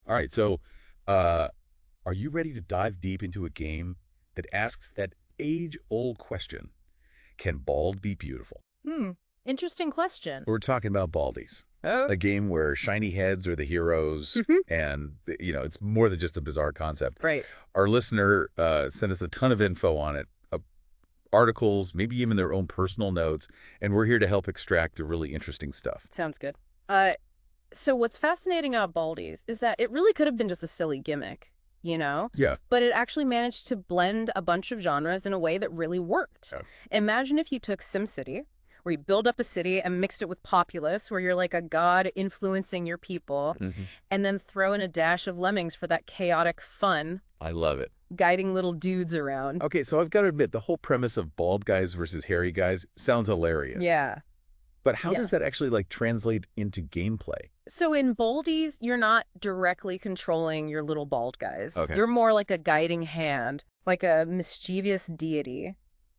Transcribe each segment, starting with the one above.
All right, so uh, are you ready to dive deep into a game that asks that age-old question? Can bald be beautiful? Hmm. Interesting question. We're talking about Baldies, Oh. a game where shiny heads are the heroes, Mhm. and it's more than just a bizarre concept. Right. Our listener sent us a ton of info on it, articles, maybe even their own personal notes, and we're here to help extract the really interesting stuff. Sounds good. Uh, so what's fascinating about Baldies is that it really could have been just a silly gimmick, you know? Yeah. But it actually managed to blend a bunch of genres in a way that really worked. Yeah. Imagine if you took SimCity, where you build up a city and mixed it with Populous, where you're like a god influencing your people, Hmm. and then throw in a dash of Lemmings for that chaotic fun, I love it. guiding little dudes around. Okay, so I've got to admit, the whole premise of bald guys versus hairy guys sounds hilarious. Yeah. But how Yeah. does that actually translate into gameplay? So in Boldies, you're not directly controlling your little bald guys. Okay. You're more like a guiding hand, like a mischievous deity,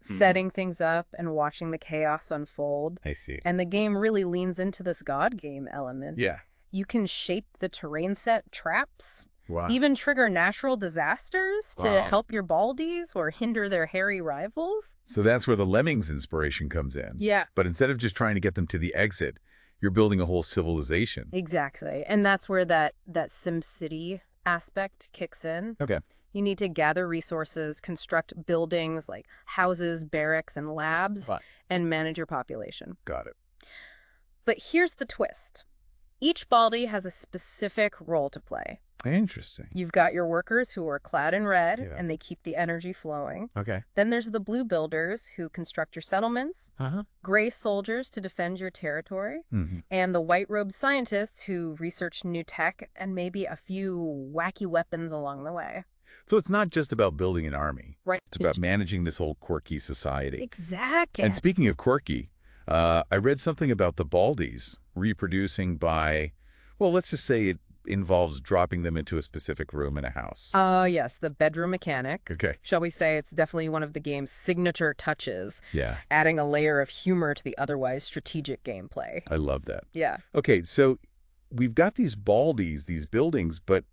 setting things up and watching the chaos unfold. I see. And the game really leans into this god game element. Yeah. You can shape the terrain, set traps, Wow. even trigger natural disasters to Wow. help your baldies or hinder their hairy rivals. So that's where the Lemmings inspiration comes in. Yeah. But instead of just trying to get them to the exit, you're building a whole civilization. Exactly. And that's where that SimCity aspect kicks in. Okay. You need to gather resources, construct buildings like houses, barracks, and labs, Fine. and manage your population. Got it. But here's the twist. Each baldy has a specific role to play. Interesting. You've got your workers who are clad in red, Yeah. and they keep the energy flowing. Okay. Then there's the blue builders who construct your settlements, Uh-huh. gray soldiers to defend your territory, Mm-hmm. and the white-robed scientists who research new tech and maybe a few wacky weapons along the way. So it's not just about building an army. Right. It's about managing this whole quirky society. Exactly. And speaking of quirky, I read something about the Baldies reproducing by, well, let's just say it involves dropping them into a specific room in a house. Yes, the bedroom mechanic. Okay. Shall we say it's definitely one of the game's signature touches, Yeah, adding a layer of humor to the otherwise strategic gameplay. I love that. Yeah. Okay, so we've got these Baldies, these buildings, but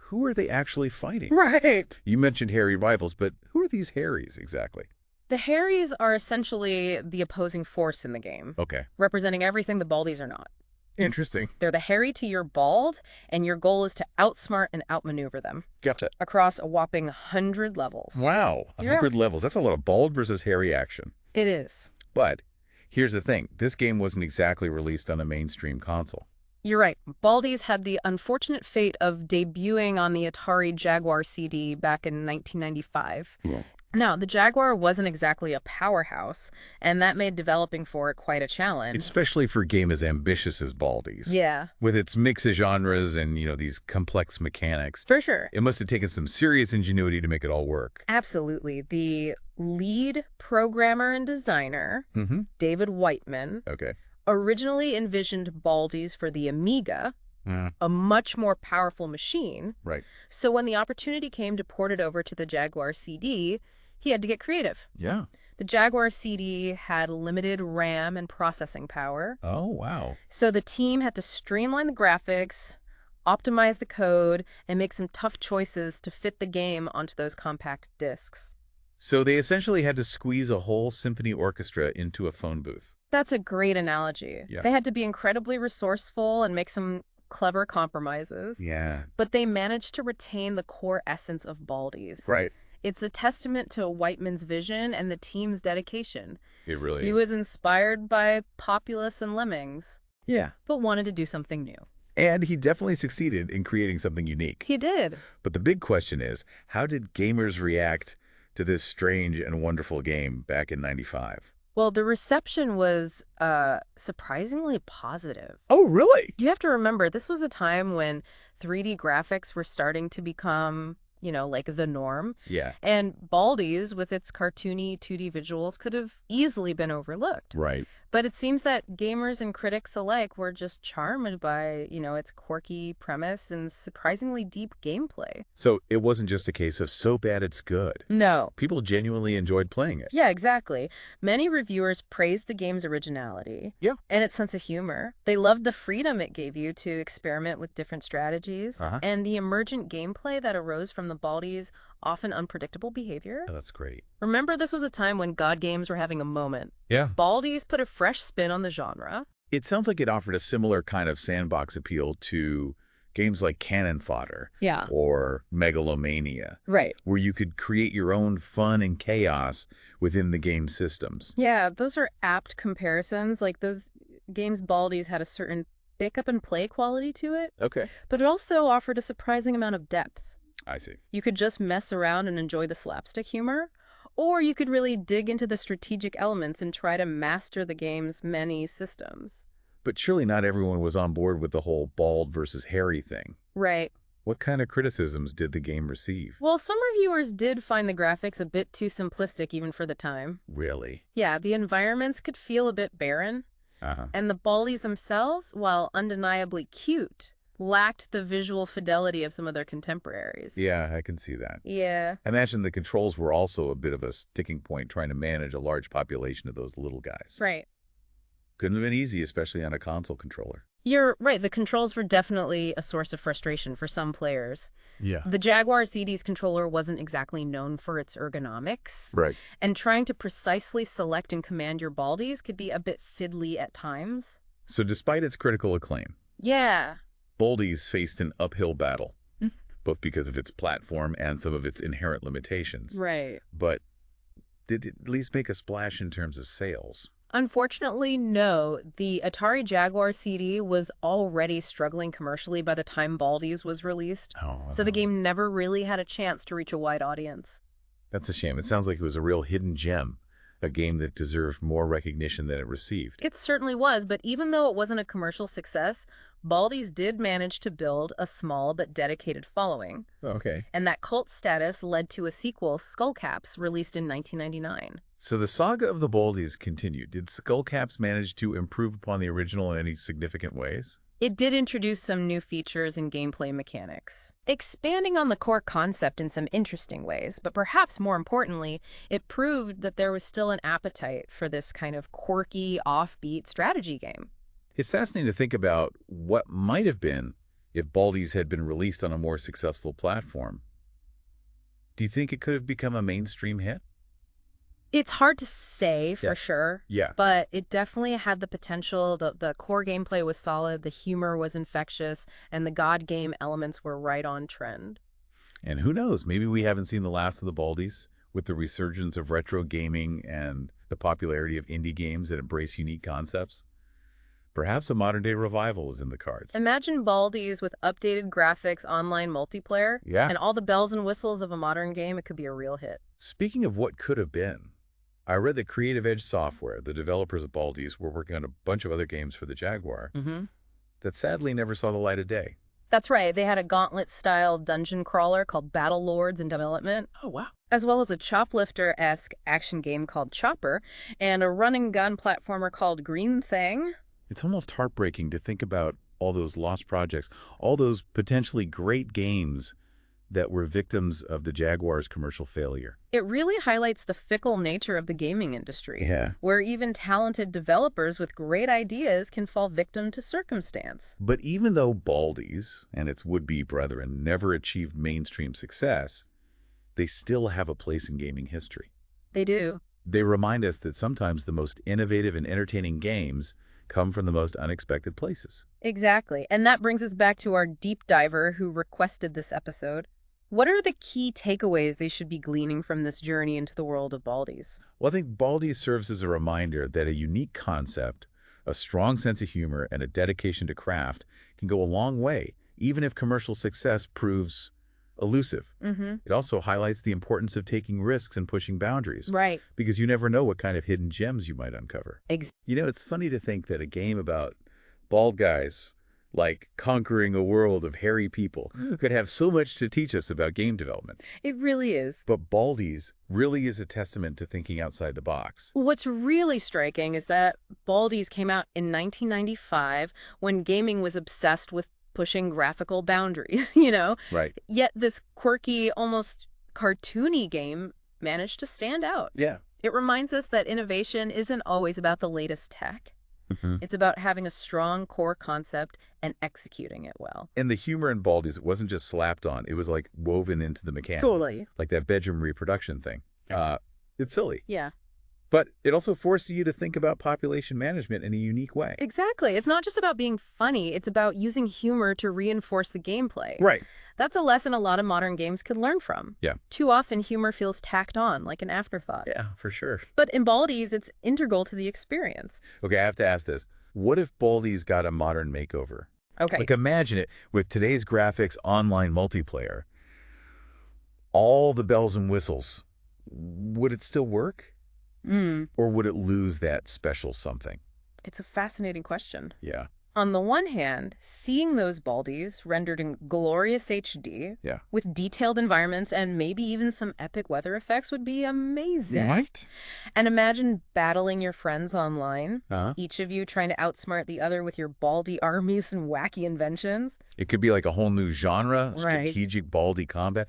who are they actually fighting? Right. You mentioned hairy rivals, but who are these Harrys exactly? The Harrys are essentially the opposing force in the game, Okay. representing everything the Baldies are not. Interesting. They're the Harry to your bald, and your goal is to outsmart and outmaneuver them Gotcha. across a whopping 100 levels. Wow, Yeah. 100 levels. That's a lot of bald versus hairy action. It is. But here's the thing. This game wasn't exactly released on a mainstream console. You're right. Baldies had the unfortunate fate of debuting on the Atari Jaguar CD back in 1995. Yeah. Now, the Jaguar wasn't exactly a powerhouse, and that made developing for it quite a challenge. Especially for a game as ambitious as Baldies. Yeah, With its mix of genres and, these complex mechanics. for sure. It must have taken some serious ingenuity to make it all work. Absolutely. The lead programmer and designer, Mm-hmm. David Whiteman, Okay. originally envisioned Baldies for the Amiga, Yeah. a much more powerful machine. Right. So when the opportunity came to port it over to the Jaguar CD, he had to get creative. Yeah. The Jaguar CD had limited RAM and processing power, Oh, wow. so the team had to streamline the graphics, optimize the code, and make some tough choices to fit the game onto those compact discs. So they essentially had to squeeze a whole symphony orchestra into a phone booth. That's a great analogy. Yeah. They had to be incredibly resourceful and make some clever compromises, Yeah. but they managed to retain the core essence of Baldies. Right. It's a testament to Whiteman's vision and the team's dedication. It really He is. was inspired by Populous and Lemmings, Yeah. but wanted to do something new. And he definitely succeeded in creating something unique. He did. But the big question is, how did gamers react to this strange and wonderful game back in 95? Well, the reception was surprisingly positive. Oh, really? You have to remember, this was a time when 3D graphics were starting to become, like the norm. Yeah. And Baldies, with its cartoony 2D visuals, could have easily been overlooked. Right. But it seems that gamers and critics alike were just charmed by, its quirky premise and surprisingly deep gameplay. So it wasn't just a case of so bad it's good. No. People genuinely enjoyed playing it. Yeah, exactly. Many reviewers praised the game's originality Yeah. and its sense of humor. They loved the freedom it gave you to experiment with different strategies Uh-huh. and the emergent gameplay that arose from the Baldies' often unpredictable behavior. Oh, that's great. Remember, this was a time when God games were having a moment. Yeah. Baldies put a fresh spin on the genre. It sounds like it offered a similar kind of sandbox appeal to games like Cannon Fodder Yeah. or Megalomania, Right. where you could create your own fun and chaos within the game systems. Yeah, those are apt comparisons. Like those games, Baldies had a certain pick up and play quality to it, Okay. but it also offered a surprising amount of depth. I see. You could just mess around and enjoy the slapstick humor, or you could really dig into the strategic elements and try to master the game's many systems. But surely not everyone was on board with the whole bald versus hairy thing. Right. What kind of criticisms did the game receive? Well, some reviewers did find the graphics a bit too simplistic even for the time. Really? Yeah, the environments could feel a bit barren, Uh-huh. and the Baldies themselves, while undeniably cute, lacked the visual fidelity of some of their contemporaries. Yeah, I can see that. Yeah. I imagine the controls were also a bit of a sticking point trying to manage a large population of those little guys. Right. Couldn't have been easy, especially on a console controller. You're right. The controls were definitely a source of frustration for some players. Yeah. The Jaguar CD's controller wasn't exactly known for its ergonomics, Right. and trying to precisely select and command your Baldies could be a bit fiddly at times. So despite its critical acclaim, Yeah. Baldies faced an uphill battle, Mm. both because of its platform and some of its inherent limitations. Right. But did it at least make a splash in terms of sales? Unfortunately, no. The Atari Jaguar CD was already struggling commercially by the time Baldies was released, Oh, so the game never really had a chance to reach a wide audience. that's a shame. It sounds like it was a real hidden gem, a game that deserved more recognition than it received. It certainly was, but even though it wasn't a commercial success, Baldies did manage to build a small but dedicated following, Okay. and that cult status led to a sequel, Skullcaps, released in 1999. So the saga of the Baldies continued. Did Skullcaps manage to improve upon the original in any significant ways? It did introduce some new features and gameplay mechanics, expanding on the core concept in some interesting ways, but perhaps more importantly, it proved that there was still an appetite for this kind of quirky, offbeat strategy game. It's fascinating to think about what might have been if Baldies had been released on a more successful platform. Do you think it could have become a mainstream hit? It's hard to say for Yeah. sure, Yeah. but it definitely had the potential. The core gameplay was solid, the humor was infectious, and the God game elements were right on trend. And who knows, maybe we haven't seen the last of the Baldies with the resurgence of retro gaming and the popularity of indie games that embrace unique concepts. Perhaps a modern-day revival is in the cards. Imagine Baldies with updated graphics, online multiplayer, Yeah. and all the bells and whistles of a modern game. It could be a real hit. Speaking of what could have been, I read that Creative Edge Software, the developers of Baldies, were working on a bunch of other games for the Jaguar Mm-hmm. that sadly never saw the light of day. That's right. They had a gauntlet-style dungeon crawler called Battle Lords in development, Oh, wow. as well as a Choplifter-esque action game called Chopper, and a run-and-gun platformer called Green Thing. It's almost heartbreaking to think about all those lost projects, all those potentially great games that were victims of the Jaguar's commercial failure. It really highlights the fickle nature of the gaming industry, Yeah. where even talented developers with great ideas can fall victim to circumstance. But even though Baldies and its would-be brethren never achieved mainstream success, they still have a place in gaming history. They do. They remind us that sometimes the most innovative and entertaining games come from the most unexpected places. Exactly. And that brings us back to our deep diver who requested this episode. What are the key takeaways they should be gleaning from this journey into the world of Baldies? Well, I think Baldies serves as a reminder that a unique concept, a strong sense of humor, and a dedication to craft can go a long way, even if commercial success proves elusive. Mm-hmm. It also highlights the importance of taking risks and pushing boundaries, Right. because you never know what kind of hidden gems you might uncover. Ex- You know, it's funny to think that a game about bald guys like conquering a world of hairy people, could have so much to teach us about game development. It really is. But Baldies really is a testament to thinking outside the box. What's really striking is that Baldies came out in 1995 when gaming was obsessed with pushing graphical boundaries, Right. Yet this quirky, almost cartoony game managed to stand out. Yeah. It reminds us that innovation isn't always about the latest tech. Mhm. It's about having a strong core concept and executing it well. And the humor in Baldies, it wasn't just slapped on. It was like woven into the mechanic. Totally. Like that bedroom reproduction thing. It's silly. Yeah, But it also forces you to think about population management in a unique way. exactly. It's not just about being funny. It's about using humor to reinforce the gameplay. Right. That's a lesson a lot of modern games could learn from. Yeah. Too often, humor feels tacked on, like an afterthought. Yeah, for sure. But in Baldies, it's integral to the experience. Okay, I have to ask this. What if Baldies got a modern makeover? Okay. Like imagine it with today's graphics, online multiplayer, all the bells and whistles. Would it still work? Or would it lose that special something? It's a fascinating question. Yeah. On the one hand, seeing those Baldies rendered in glorious HD Yeah. with detailed environments and maybe even some epic weather effects would be amazing. Right? And imagine battling your friends online, Uh-huh. each of you trying to outsmart the other with your Baldy armies and wacky inventions. It could be like a whole new genre, Right. strategic Baldy combat.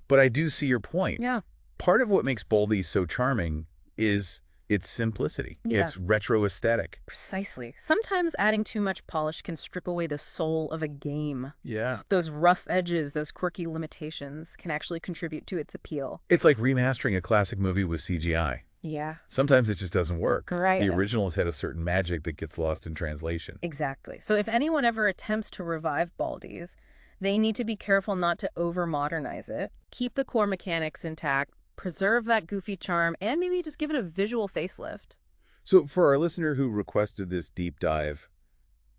But I do see your point. Yeah. Part of what makes Baldies so charming is its simplicity. Yeah. Its retro aesthetic. Precisely. Sometimes adding too much polish can strip away the soul of a game. Yeah. Those rough edges, those quirky limitations can actually contribute to its appeal. It's like remastering a classic movie with CGI. Yeah. Sometimes it just doesn't work. Right. The originals had a certain magic that gets lost in translation. Exactly. So if anyone ever attempts to revive Baldies, they need to be careful not to over-modernize it, keep the core mechanics intact, preserve that goofy charm, and maybe just give it a visual facelift. So for our listener who requested this deep dive,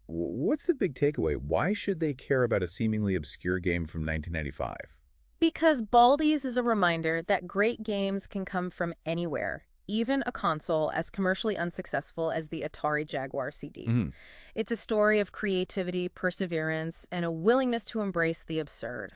what's the big takeaway? Why should they care about a seemingly obscure game from 1995? Because Baldies is a reminder that great games can come from anywhere, even a console as commercially unsuccessful as the Atari Jaguar CD. Mhm. It's a story of creativity, perseverance, and a willingness to embrace the absurd.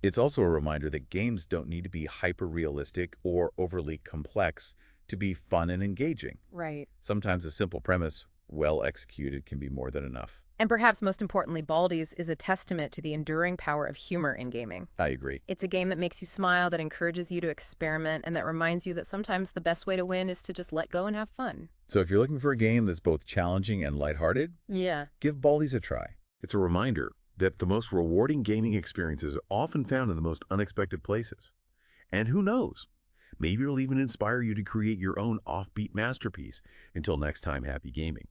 It's also a reminder that games don't need to be hyper-realistic or overly complex to be fun and engaging. Right. Sometimes a simple premise, well executed, can be more than enough. And perhaps most importantly, Baldies is a testament to the enduring power of humor in gaming. I agree. It's a game that makes you smile, that encourages you to experiment, and that reminds you that sometimes the best way to win is to just let go and have fun. So if you're looking for a game that's both challenging and lighthearted, Yeah. give Baldies a try. It's a reminder that the most rewarding gaming experiences are often found in the most unexpected places. And who knows? Maybe it'll even inspire you to create your own offbeat masterpiece. Until next time, happy gaming.